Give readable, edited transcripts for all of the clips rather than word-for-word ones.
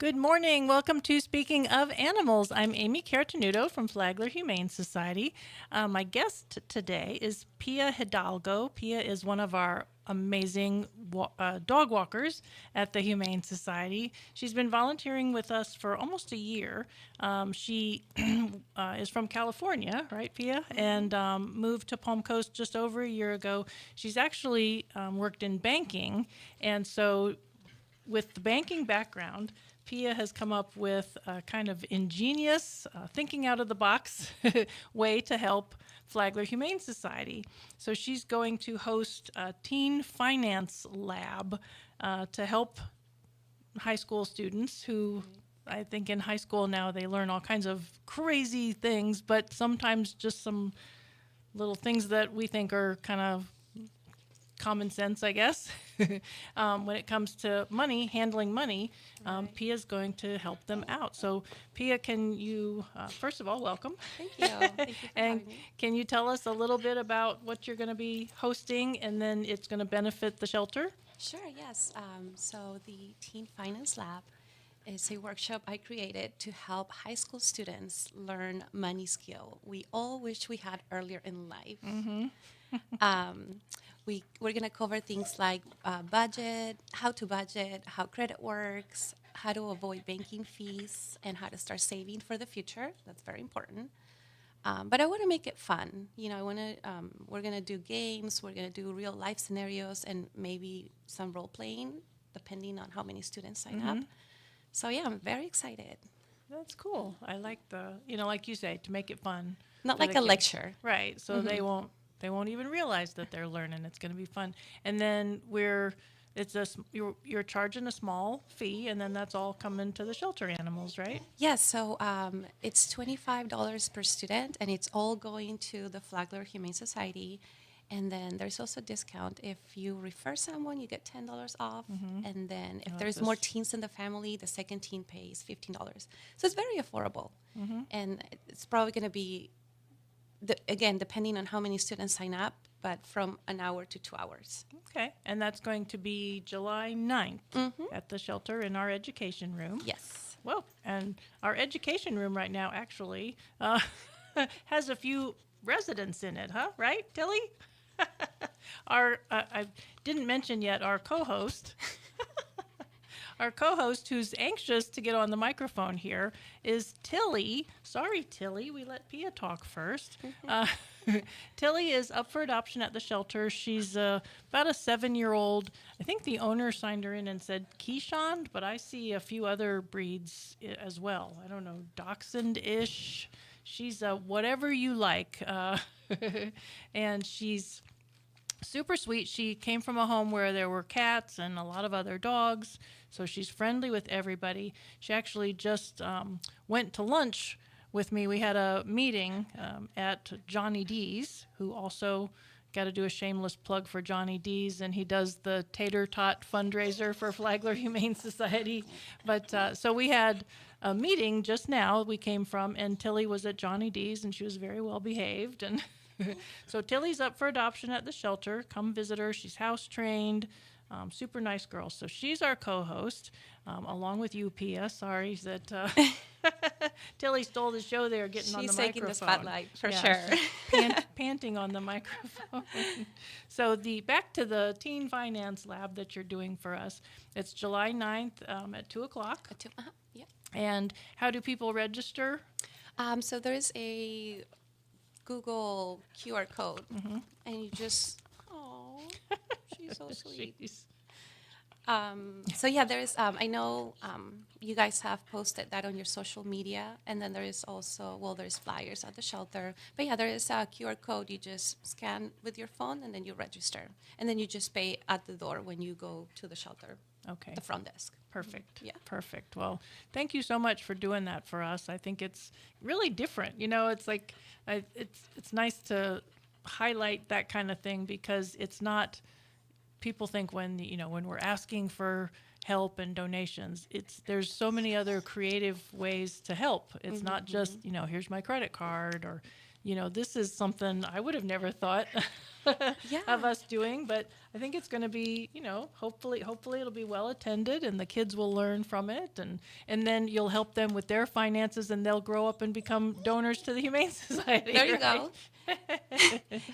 Good morning. Welcome to Speaking of Animals. I'm Amy Carotenuto from Flagler Humane Society. My guest today is Pia Hidalgo. Pia is one of our amazing dog walkers at the Humane Society. She's been volunteering with us for almost a year. She is from California, right, Pia? And moved to Palm Coast just over a year ago. She's actually worked in banking, and so with the banking background, Pia has come up with a kind of ingenious, thinking out of the box way to help Flagler Humane Society. So she's going to host a teen finance lab to help high school students who, I think in high school now, they learn all kinds of crazy things, but sometimes just some little things that we think are kind of common sense, I guess. When it comes to money, handling money, Right. Pia's going to help them out. So, Pia, can you, first of all, welcome. Thank you. Thank you for And having me. can you tell us a little bit about what you're going to be hosting and then it's going to benefit the shelter? Sure, yes. So the Teen Finance Lab is a workshop I created to help high school students learn money skill we all wish we had earlier in life. um, we're going to cover things like budget, how credit works, how to avoid banking fees, and how to start saving for the future. That's very important. But I want to make it fun. I want to. We're gonna do games. We're gonna do real life scenarios and maybe some role playing, depending on how many students sign up. So yeah, I'm very excited. That's cool. I like like you say, to make it fun. Not for like the a kids. lecture. Right. So they won't even realize that they're learning. It's going to be fun. And then you're charging a small fee, and then that's all coming to the shelter animals, right? Yes. So it's $25 per student, and it's all going to the Flagler Humane Society. And then there's also a discount if you refer someone, you get $10 off. And then if Oh, there's that's more teens in the family, the second teen pays $15. So it's very affordable, and it's probably going to be again, depending on how many students sign up, but from an hour to 2 hours. Okay. And that's going to be July 9th at the shelter in our education room. Yes. Well, and our education room right now actually has a few residents in it, huh? Right, Tilly? I didn't mention yet our co-host. Our co-host, who's anxious to get on the microphone here, is Tilly. Sorry, Tilly, we let Pia talk first. Tilly is up for adoption at the shelter. She's about a 7-year-old. I think the owner signed her in and said Keeshond, but I see a few other breeds as well. I don't know, Dachshund-ish. She's whatever you like. And she's super sweet. She came from a home where there were cats and a lot of other dogs, so she's friendly with everybody. She actually just went to lunch with me. We had a meeting at Johnny D's, who also got to do a shameless plug for Johnny D's, and he does the Tater Tot fundraiser for Flagler Humane Society. But so we had a meeting just now we came from, and Tilly was at Johnny D's, and she was very well behaved. And so Tilly's up for adoption at the shelter. Come visit her. She's house trained. Super nice girl. So she's our co-host, along with you, Pia. Sorry that Tilly stole the show there, getting on the She's microphone. taking the spotlight for Yeah, sure. she's panting on the microphone. So back to the Teen Finance Lab that you're doing for us. It's July 9th at 2 o'clock. Yeah. And how do people register? So there's a Google QR code, and you just, oh, she's so sweet. Jeez. So yeah, there's, I know you guys have posted that on your social media, and then there is also, there's flyers at the shelter. But yeah, there is a QR code. You just scan with your phone, and then you register. And then you just pay at the door when you go to the shelter, Okay. the front desk. Perfect. Yeah. Perfect. Well, thank you so much for doing that for us. I think it's really different. It's like it's nice to highlight that kind of thing because it's not. People think when we're asking for help and donations, there's so many other creative ways to help. It's not just here's my credit card or this is something I would have never thought Yeah. of us doing, but I think it's going to be, hopefully it'll be well attended and the kids will learn from it, and then you'll help them with their finances and they'll grow up and become donors to the Humane Society. There you right? go.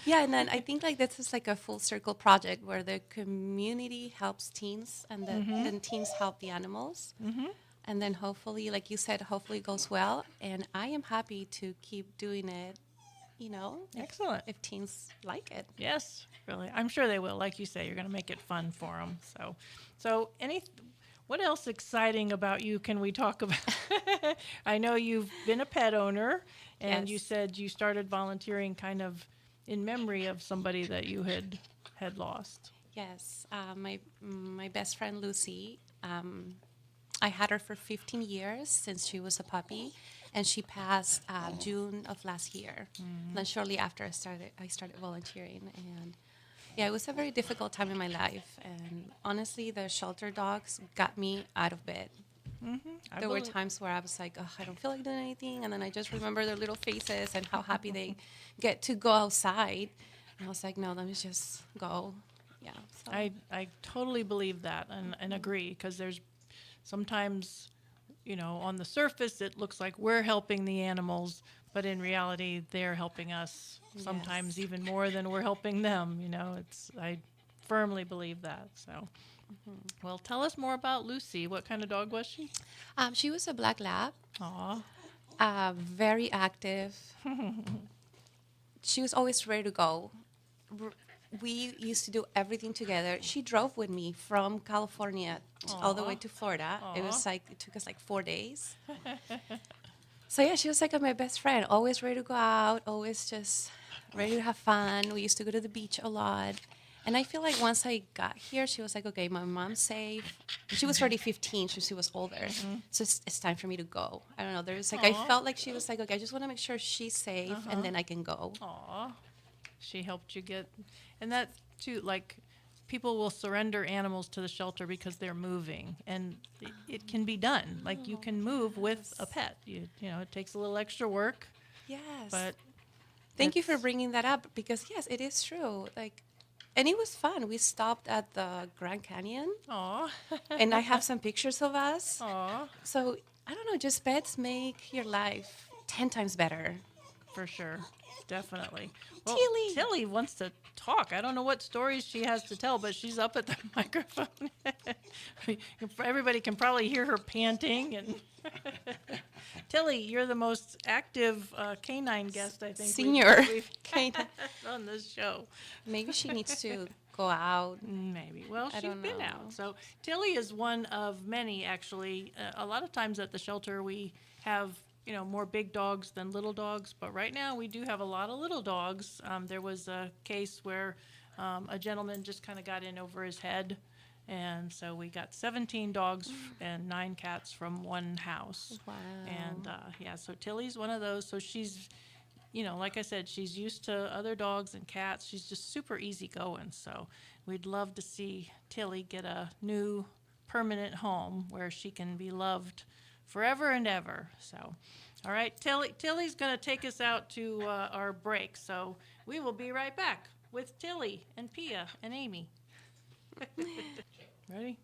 Yeah, and then I think like this is like a full circle project where the community helps teens and then teens help the animals. And then hopefully, like you said, hopefully it goes well. And I am happy to keep doing it, Excellent. if teens like it. Yes, really. I'm sure they will. Like you say, you're going to make it fun for them. So what else exciting about you can we talk about? I know you've been a pet owner, and you Yes. said you started volunteering kind of in memory of somebody that you had lost. Yes, my best friend Lucy. I had her for 15 years since she was a puppy, and she passed June of last year. Then shortly after I started volunteering, and yeah, it was a very difficult time in my life. And honestly, the shelter dogs got me out of bed. There were times where I was like, oh, I don't feel like doing anything, and then I just remember their little faces and how happy they get to go outside. And I was like, no, let me just go. Yeah. So. I totally believe that and agree, because there's sometimes, on the surface it looks like we're helping the animals, but in reality they're helping us sometimes even more than we're helping them. I firmly believe that. So, well, tell us more about Lucy. What kind of dog was she? She was a black lab. Aw. Very active. She was always ready to go. We used to do everything together. She drove with me from California all the way to Florida. It was like, it took us like 4 days. So yeah, she was like my best friend, always ready to go out, always just ready to have fun. We used to go to the beach a lot. And I feel like once I got here, she was like, okay, my mom's safe. She was already 15, so she was older. So it's time for me to go. I don't know. There's like, I felt like she was like, okay, I just want to make sure she's safe, and then I can go. Aw. She helped you get, and that too, like, people will surrender animals to the shelter because they're moving, and it can be done. Like, you can move with a pet. It takes a little extra work, Yes. but Thank you for bringing that up, because yes, it is true. Like, and it was fun. We stopped at the Grand Canyon, aw, and I have some pictures of us. aw, So I don't know, just pets make your life 10 times better. for sure, definitely. Well, Tilly. Tilly wants to talk. I don't know what stories she has to tell, but she's up at the microphone. Everybody can probably hear her panting. And Tilly, you're the most active canine guest, I think. Senior we've canine. on this show. Maybe she needs to go out. Maybe. Well, I she's don't been know. out. So Tilly is one of many, actually. A lot of times at the shelter we have, more big dogs than little dogs. But right now we do have a lot of little dogs. There was a case where a gentleman just kind of got in over his head. And so we got 17 dogs and 9 cats from one house. Wow. And so Tilly's one of those. So she's, like I said, she's used to other dogs and cats. She's just super easygoing. So we'd love to see Tilly get a new permanent home where she can be loved forever and ever. So, all right, Tilly's going to take us out to our break. So we will be right back with Tilly and Pia and Amy. Ready?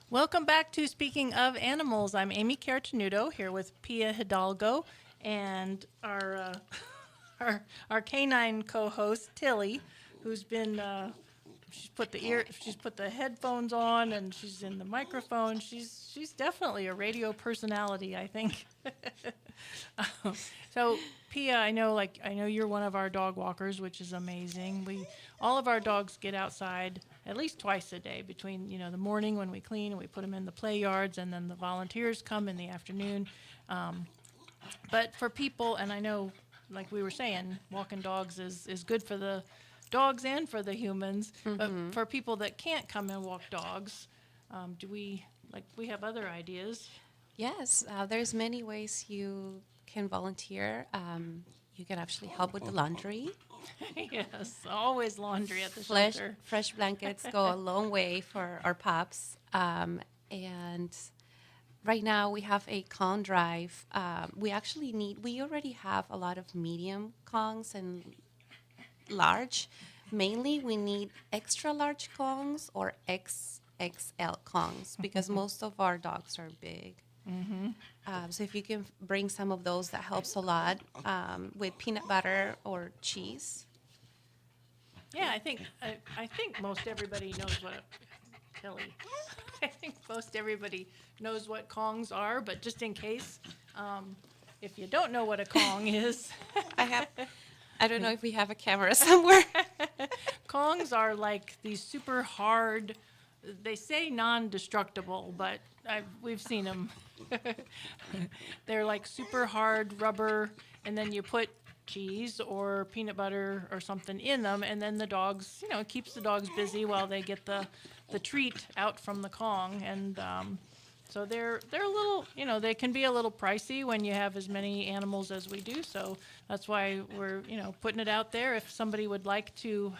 Welcome back to Speaking of Animals. I'm Amy Carotenuto here with Pia Hidalgo and our canine co-host Tilly, who's been she's put the headphones on and she's in the microphone. She's definitely a radio personality, I think. So Pia, I know you're one of our dog walkers, which is amazing. All of our dogs get outside at least twice a day, between the morning when we clean and we put them in the play yards, and then the volunteers come in the afternoon. But for people, and I know, like we were saying, walking dogs is good for the dogs and for the humans. But for people that can't come and walk dogs, we have other ideas? Yes, there's many ways you can volunteer. You can actually help with the laundry. Yes, always laundry at the shelter. Fresh blankets go a long way for our pups. And Right now we have a Kong drive. We already have a lot of medium Kongs and large. Mainly we need extra large Kongs or XXL Kongs because most of our dogs are big. So if you can bring some of those, that helps a lot with peanut butter or cheese. Yeah, I think most everybody knows what a Tilly. I think most everybody knows what Kongs are, but just in case, if you don't know what a Kong is, I don't know if we have a camera somewhere. Kongs are like these super hard. They say non-destructible, but we've seen them. They're like super hard rubber, and then you put cheese or peanut butter or something in them, and then the dogs, it keeps the dogs busy while they get the treat out from the Kong, and so they're a little, they can be a little pricey when you have as many animals as we do. So that's why we're, putting it out there. If somebody would like to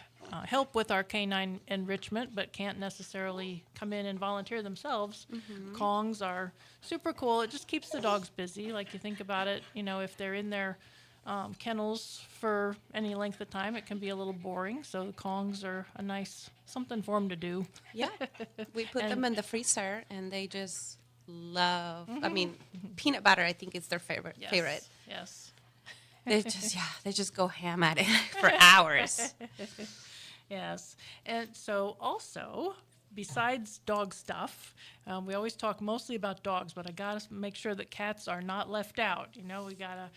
help with our canine enrichment, but can't necessarily come in and volunteer themselves, Kongs are super cool. It just keeps the dogs busy. Like you think about it, if they're in their kennels for any length of time, it can be a little boring. So the Kongs are a nice something for them to do. Yeah, we put them in the freezer, and they just love. I mean, peanut butter. I think is their favorite. Yes. They just go ham at it for hours. Yes. And so also, besides dog stuff, we always talk mostly about dogs, but I got to make sure that cats are not left out. We got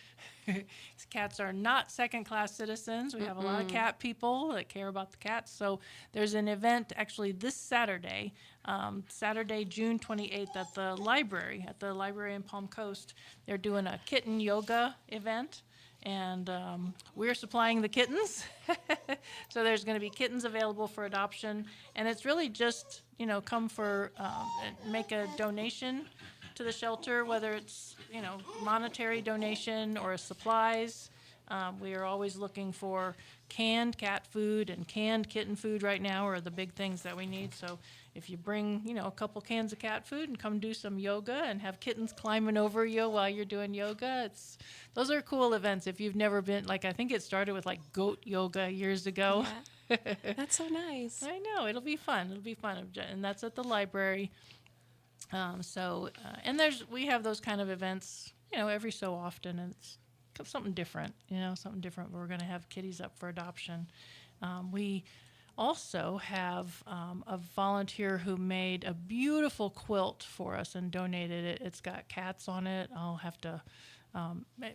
to, cats are not second-class citizens. We have a lot of cat people that care about the cats. So there's an event actually this Saturday, Saturday, June 28th at the library in Palm Coast. They're doing a kitten yoga event. And we're supplying the kittens. So there's going to be kittens available for adoption. And it's really just, come for, make a donation to the shelter, whether it's, monetary donation or supplies. We are always looking for canned cat food and canned kitten food right now are the big things that we need. So if you bring, a couple cans of cat food and come do some yoga and have kittens climbing over you while you're doing yoga, those are cool events. If you've never been, I think it started with goat yoga years ago. Yeah. That's so nice. I know, it'll be fun. And that's at the library. And we have those kind of events, every so often, and it's something different, something different. We're going to have kitties up for adoption. We also have a volunteer who made a beautiful quilt for us and donated it. It's got cats on it. I'll have to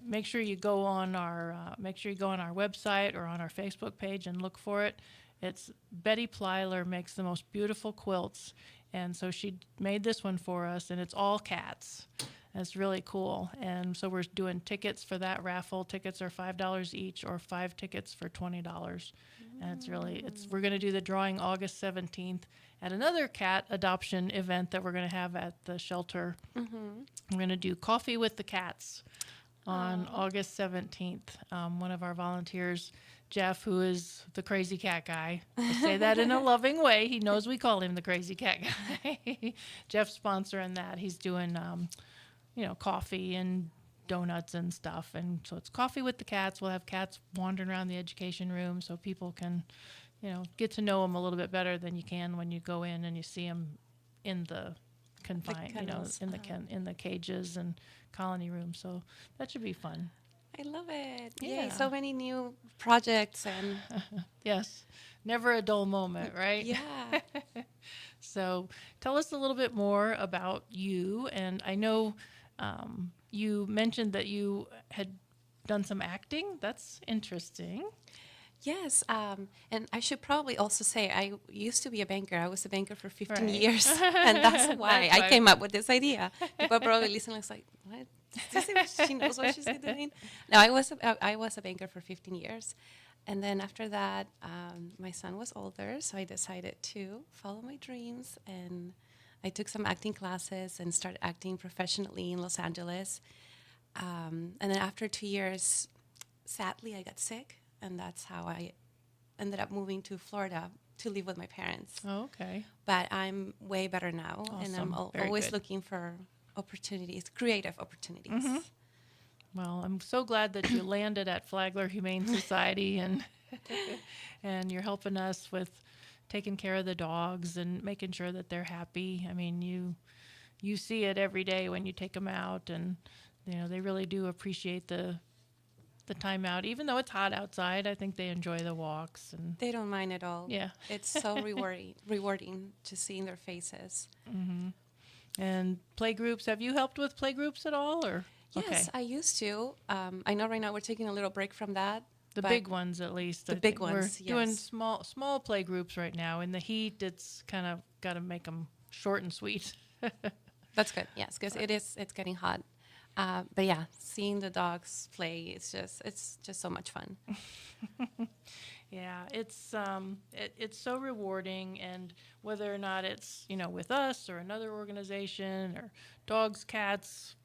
make sure you go on our website or on our Facebook page and look for it. It's Betty Flagler makes the most beautiful quilts, and so she made this one for us, and it's all cats. That's really cool. And so we're doing tickets for that raffle. Tickets are $5 each, or 5 tickets for $20. And we're going to do the drawing August 17th at another cat adoption event that we're going to have at the shelter. We're going to do Coffee with the Cats on August 17th. One of our volunteers, Jeff, who is the crazy cat guy. I say that in a loving way. He knows we call him the crazy cat guy. Jeff's sponsoring that. He's doing coffee and donuts and stuff. And so it's Coffee with the Cats. We'll have cats wandering around the education room so people can, get to know them a little bit better than you can when you go in and you see them in the confined, in the cages and colony rooms. So that should be fun. I love it. Yeah. Yay, so many new projects and yes, never a dull moment, right? Yeah. So tell us a little bit more about you. And I know you mentioned that you had done some acting. That's interesting. Yes, and I should probably also say I used to be a banker. I was a banker for 15 Right. years, and that's why I came up with this idea. People probably listening like, what? She knows what she's doing. No, I was a banker for 15 years, and then after that, my son was older, so I decided to follow my dreams, and I took some acting classes and started acting professionally in Los Angeles. And then after 2 years, sadly, I got sick. And that's how I ended up moving to Florida to live with my parents. Oh, okay. But I'm way better now. Awesome. And I'm Very always good. looking for opportunities, creative opportunities. Well, I'm so glad that you landed at Flagler Humane Society and and you're helping us with taking care of the dogs and making sure that they're happy. I mean, you see it every day when you take them out, and they really do appreciate the time out, even though it's hot outside. I think they enjoy the walks, and They don't mind at all. yeah. It's so rewarding to see in their faces. And play groups. Have you helped with play groups at all, or Yes, I used to. I know right now we're taking a little break from that. the but big ones at least? The I big think ones, We're doing yes. small play groups right now. In the heat, it's kind of got to make them short and sweet. That's good. Yes, because it's getting hot. But yeah, seeing the dogs play, it's just so much fun. Yeah, it's so rewarding, and whether or not it's with us or another organization or dogs, cats,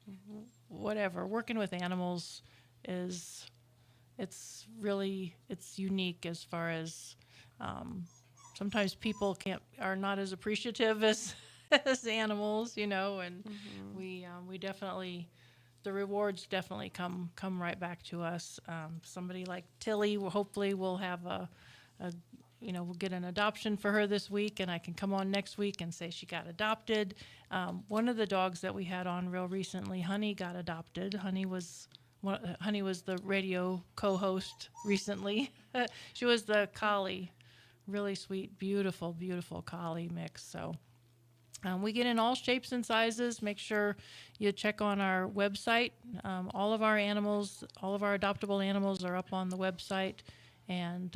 whatever, working with animals it's unique as far as sometimes people are not as appreciative as as animals, and we definitely, the rewards definitely come right back to us. Somebody like Tilly, hopefully we'll have we'll get an adoption for her this week, and I can come on next week and say she got adopted. One of the dogs that we had on real recently, Honey, got adopted. Honey was the radio co-host recently. She was the collie, really sweet, beautiful, beautiful collie mix. So. We get in all shapes and sizes. Make sure you check on our website. All of our animals, all of our adoptable animals are up on the website, and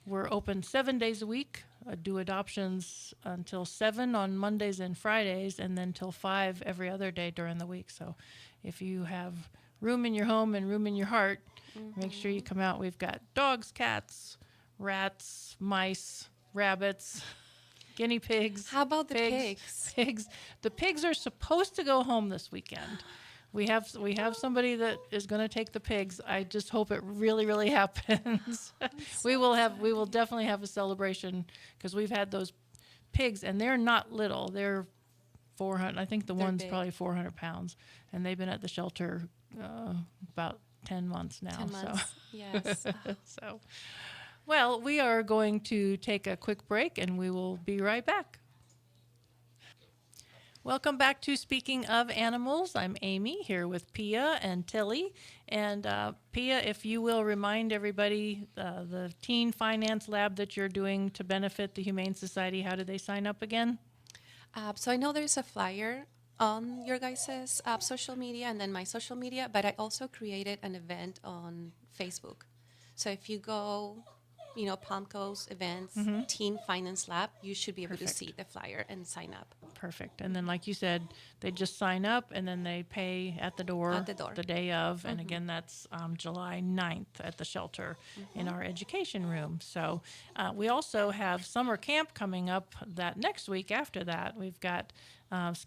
we're open 7 days a week. Do adoptions until 7 on Mondays and Fridays, and then till 5 every other day during the week. So if you have room in your home and room in your heart, make sure you come out. We've got dogs, cats, rats, mice, rabbits, guinea pigs. How about the pigs? Pigs. The pigs are supposed to go home this weekend. We have somebody that is going to take the pigs. I just hope it really, really happens. We will definitely have a celebration, because we've had those pigs, and they're not little. They're 400. I think they're one's big. probably 400 pounds, and they've been at the shelter about 10 months now. 10 months. Yes. So, well, we are going to take a quick break, and we will be right back. Welcome back to Speaking of Animals. I'm Amy, here with Pia and Tilly. And Pia, if you will remind everybody the Teen Finance Lab that you're doing to benefit the Humane Society, how do they sign up again? So I know there's a flyer on your guys' social media and then my social media, but I also created an event on Facebook. So if you go, Palmco's events, Teen Finance Lab, you should be able to see the flyer and sign up. Perfect. And then, like you said, they just sign up, and then they pay at the door, the day of. And again, that's July 9th at the shelter in our education room. So we also have summer camp coming up that next week after that. We've got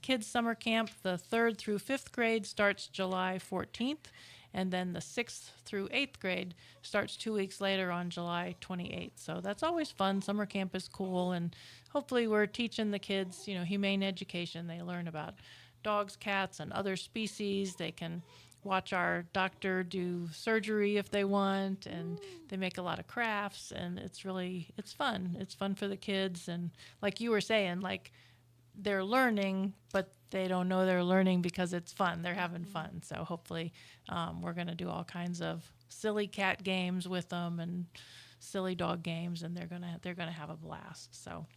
kids summer camp. The 3rd through 5th grade starts July 14th. And then the 6th through 8th grade starts 2 weeks later on July 28th. So that's always fun. Summer camp is cool. And hopefully we're teaching the kids, humane education. They learn about dogs, cats, and other species. They can watch our doctor do surgery if they want. And they make a lot of crafts. And it's fun. It's fun for the kids. And like you were saying, they're learning, but they don't know they're learning because it's fun. They're having fun. So hopefully we're going to do all kinds of silly cat games with them and silly dog games, and they're gonna have a blast. So,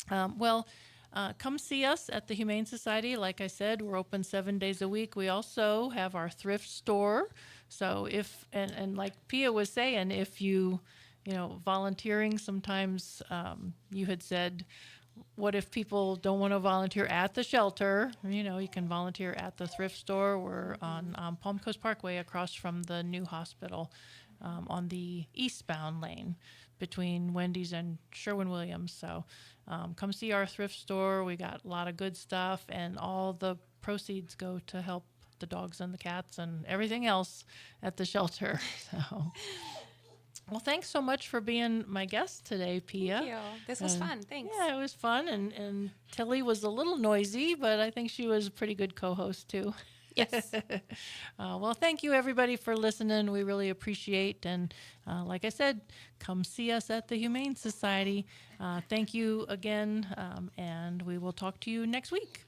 come see us at the Humane Society. Like I said, we're open 7 days a week. We also have our thrift store. So and like Pia was saying, if volunteering, sometimes you had said, what if people don't want to volunteer at the shelter? You can volunteer at the thrift store. We're on Palm Coast Parkway across from the new hospital on the eastbound lane between Wendy's and Sherwin-Williams. So come see our thrift store. We got a lot of good stuff, and all the proceeds go to help the dogs and the cats and everything else at the shelter. So. Well, thanks so much for being my guest today, Pia. Thank you. This was And fun. Thanks. Yeah, it was fun, and Tilly was a little noisy, but I think she was a pretty good co-host too. Yes. Well, thank you everybody for listening. We really appreciate, and like I said, come see us at the Humane Society. Thank you again, and we will talk to you next week.